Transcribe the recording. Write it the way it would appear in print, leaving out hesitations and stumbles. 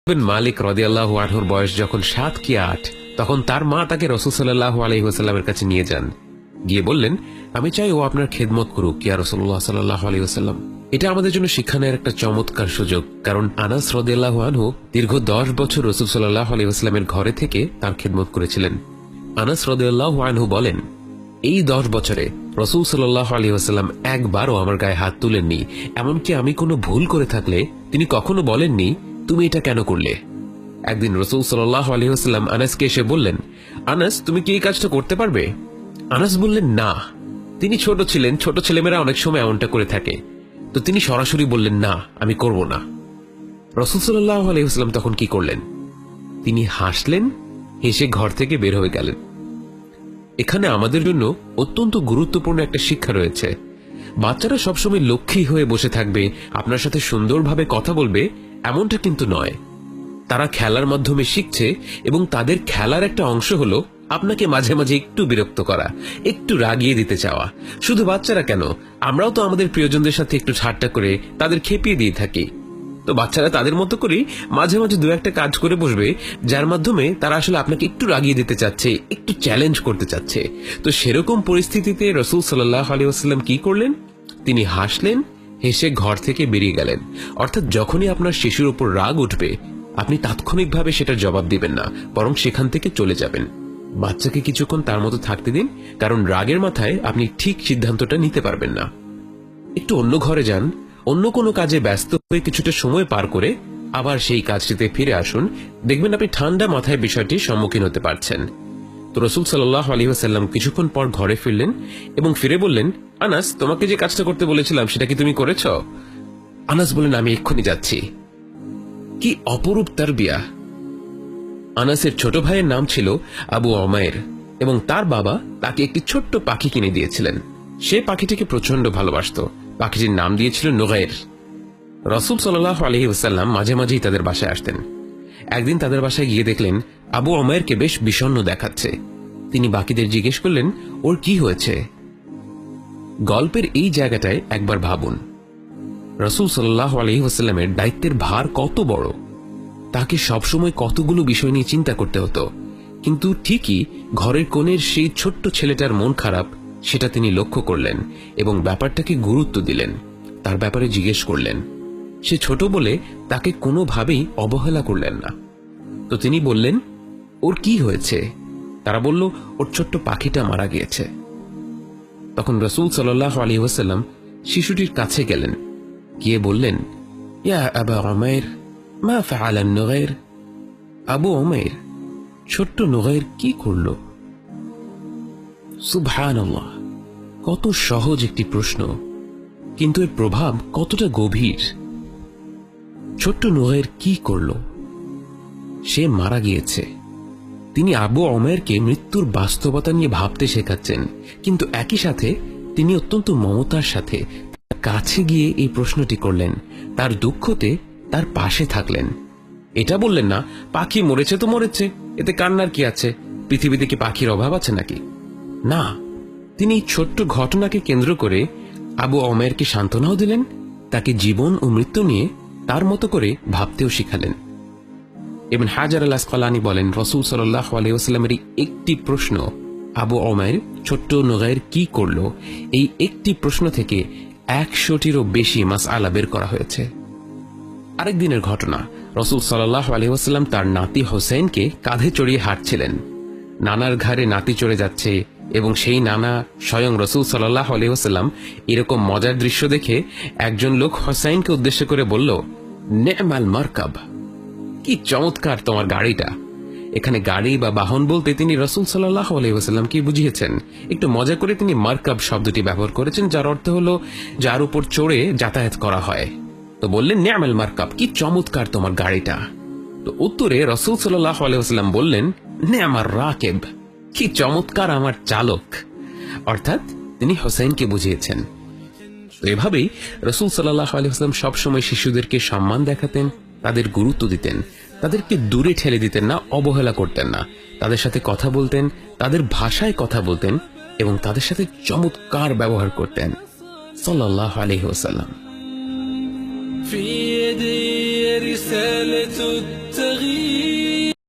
মালিক রাদিয়াল্লাহু আনহুর বয়স যখন 7 কি 8, তখন তার মা তাকে রাসূল সাল্লাল্লাহু আলাইহি ওয়াসাল্লামের কাছে নিয়ে যান। গিয়ে বললেন, আমি চাই ও আপনার খেদমত করুক ইয়া রাসূলুল্লাহ সাল্লাল্লাহু আলাইহি ওয়াসাল্লাম। এটা আমাদের জন্য শিক্ষা নেওয়ার একটা চমৎকার সুযোগ, কারণ আনাস রাদিয়াল্লাহু আনহু দীর্ঘ 10 বছর রাসূল সাল্লাল্লাহু আলাইহি ওয়াসাল্লামের ঘরে থেকে তার খেদমত করেছিলেন। আনাস রাদিয়াল্লাহু আনহু বলেন, এই 10 বছরে রাসূল সাল্লাল্লাহু আলাইহি ওয়াসাল্লাম একবারও আমার গায়ে হাত তুলেননি। এমনকি আমি কোনো ভুল করে থাকলে তিনি কখনো বলেননি, তুমি এটা কেন করলে। একদিন রাসূল সাল্লাল্লাহু আলাইহি ওয়াসাল্লাম আনাসকে এসে বললেন, আনাস, তুমি কি এই কাজটা করতে পারবে? আনাস বললেন না। তিনি ছোট ছিলেন, ছোট ছেলেমেয়েরা অনেক সময় এমনটা করে থাকে। তো তিনি সরাসরি বললেন, না, আমি করব না। রাসূল সাল্লাল্লাহু আলাইহি ওয়াসাল্লাম তখন কি করলেন? তিনি হাসলেন, হেসে ঘর থেকে বের হয়ে গেলেন। এখানে আমাদের জন্য অত্যন্ত গুরুত্বপূর্ণ একটা শিক্ষা রয়েছে। বাচ্চারা সবসময় লক্ষ্মী হয়ে বসে থাকবে, আপনার সাথে সুন্দরভাবে কথা বলবে, এমনটা কিন্তু নয়। তারা খেলার মাধ্যমে শিখছে, এবং তাদের খেলার একটা অংশ হলো আপনাকে মাঝে মাঝে একটু বিরক্ত করা, একটু রাগিয়ে দিতে চাওয়া। শুধু বাচ্চারা কেন, আমরাও তো আমাদের প্রিয়জনদের সাথে একটু ঠাট্টা করে তাদের খেপিয়ে দিয়ে থাকি। তো বাচ্চারা তাদের মতো করেই মাঝে মাঝে দু একটা কাজ করে বসবে, যার মাধ্যমে তারা আসলে আপনাকে একটু রাগিয়ে দিতে চাচ্ছে, একটু চ্যালেঞ্জ করতে চাচ্ছে। তো সেরকম পরিস্থিতিতে রাসূল সাল্লাল্লাহু আলাইহি ওয়াসাল্লাম কি করলেন? তিনি হাসলেন, হেসে ঘর থেকে বেরিয়ে গেলেন। অর্থাৎ যখনই আপনার শিশুর উপর রাগ উঠবে, আপনি তাৎক্ষণিকভাবে সেটার জবাব দিবেন না, বরং সেখান থেকে চলে যাবেন। বাচ্চাকে কিছুক্ষণ তার মতো থাকতে দিন, কারণ রাগের মাথায় আপনি ঠিক সিদ্ধান্তটা নিতে পারবেন না। একটু অন্য ঘরে যান, অন্য কোনো কাজে ব্যস্ত হয়ে কিছুটা সময় পার করে আবার সেই কাজটিতে ফিরে আসুন। দেখবেন আপনি ঠান্ডা মাথায় বিষয়টির সম্মুখীন হতে পারছেন। তো রাসূল সাল্লাল্লাহু আলাইহি ওয়াসাল্লাম কিছুক্ষণ পর ঘরে ফিরলেন এবং ফিরে বললেন, আনাস, তোমাকে যে কাজটা করতে বলেছিলাম সেটা কি তুমি করেছ? আনাস বললেন, আমি এক্ষুনি যাচ্ছি। কি অপরূপ তারবিয়া! আনাসের ছোট ভাইয়ের নাম ছিল আবু উমাইর, এবং তার বাবা তাকে একটি ছোট্ট পাখি কিনে দিয়েছিলেন। সে পাখিটিকে প্রচন্ড ভালোবাসত। পাখিটির নাম দিয়েছিল নুগাইর। রাসূল সাল্লাল্লাহু আলাইহি ওয়াসাল্লাম মাঝে মাঝেই তাদের বাসায় আসতেন। একদিন তাদের বাসায় গিয়ে দেখলেন আবু উমাইরকে বেশ বিষণ্ণ দেখাচ্ছে। তিনি বাকিদের জিজ্ঞেস করলেন, ওর কি হয়েছে? গল্পের এই জায়গাটায় একবার ভাবুন, রাসূল সাল্লাল্লাহু আলাইহি ওয়াসাল্লামের দায়িত্বের ভার কত বড়। তাকে সবসময় কতগুলো বিষয় নিয়ে চিন্তা করতে হতো, কিন্তু ঠিকই ঘরের কোণের সেই ছোট্ট ছেলেটার মন খারাপ, সেটা তিনি লক্ষ্য করলেন এবং ব্যাপারটাকে গুরুত্ব দিলেন, তার ব্যাপারে জিজ্ঞেস করলেন। সে ছোট বলে তাকে কোনোভাবেই অবহেলা করলেন না। তো তিনি বললেন, ওর কি হয়েছে? তারা বলল, ওর ছোট্ট পাখিটা মারা গিয়েছে। তখন রাসূল সাল্লাল্লাহু আলাইহি ওয়াসাল্লাম শিশুটির কাছে গেলেন, গিয়ে বললেন, ইয়া আবা উমাইর, মা ফাআলা নুগাইর? আবু উমাইর, ছোট্ট নুগাইর কি করল? সুবহানাল্লাহ! কত সহজ একটি প্রশ্ন, কিন্তু এর প্রভাব কতটা গভীর। ছোট্ট নুগাইর কি করল? সে মারা গিয়েছে। তিনি আবু উমাইরকে মৃত্যুর বাস্তবতা নিয়ে ভাবতে শেখাচ্ছেন, কিন্তু একই সাথে তিনি অত্যন্ত মমতার সাথে তার কাছে গিয়ে এই প্রশ্নটি করলেন, তার দুঃখতে তার পাশে থাকলেন। এটা বললেন না, পাখি মরেছে তো মরেছে, এতে কান্নার কি আছে, পৃথিবীতে কি পাখির অভাব আছে নাকি? না, তিনি ছোট্ট ঘটনাকে কেন্দ্র করে আবু উমাইরকে সান্ত্বনাও দিলেন, তাকে জীবন ও মৃত্যু নিয়ে তার মতো করে ভাবতেও শিখালেন। ইবনে হাজার আল আসকালানী বলেন, রাসূল সাল্লাল্লাহু আলাইহি ওয়াসাল্লামের একটি প্রশ্ন, আবু উমাইর ছোট্ট নুগাইর কি করল, এই একটি প্রশ্ন থেকে 100টিরও বেশি মাসআলা বের করা হয়েছে। আরেক দিনের ঘটনা, রাসূল সাল্লাল্লাহু আলাইহি ওয়াসাল্লাম তার নাতি হোসেনকে কাঁধে চড়িয়ে হাঁটছিলেন। নানার ঘাড়ে নাতি চড়ে যাচ্ছে, এবং সেই নানা স্বয়ং রাসূল সাল্লাল্লাহু আলাইহি ওয়াসাল্লাম। এরকম মজার দৃশ্য দেখে একজন লোক হোসেনকে উদ্দেশ্য করে বলল, নে'মাল মারকাব, কি চমৎকার তোমার গাড়িটা। এখানে গাড়ি বা বাহন বলতে তিনি রাসূল সাল্লাল্লাহু আলাইহি ওয়াসাল্লামকে বুঝিয়েছেন। একটু মজা করে তিনি মারকাব শব্দটি ব্যবহার করেছেন, যার অর্থ হলো যার উপর চড়ে যাতায়াত করা হয়। তো বললেন, নে'মাল মারকাব, কি চমৎকার তোমার গাড়িটা। তো উত্তরে রাসূল সাল্লাল্লাহু আলাইহি ওয়াসাল্লাম বললেন, নে'মার রাকিব, কি চমৎকার আমার চালক। অর্থাৎ তিনি হোসেনকে বুঝিয়েছেন। তো এভাবেই রাসূল সাল্লাল্লাহু আলাইহি ওয়াসাল্লাম সবসময় শিশুদেরকে সম্মান দেখাতেন, তাদের গুরুত্ব দিতেন, তাদেরকে দূরে ঠেলে দিতেন না, অবহেলা করতেন না। তাদের সাথে কথা বলতেন, তাদের ভাষায় কথা বলতেন, এবং তাদের সাথে চমৎকার ব্যবহার করতেন সাল্লাল্লাহু আলাইহি ওয়াসাল্লাম। رسالة التغيير.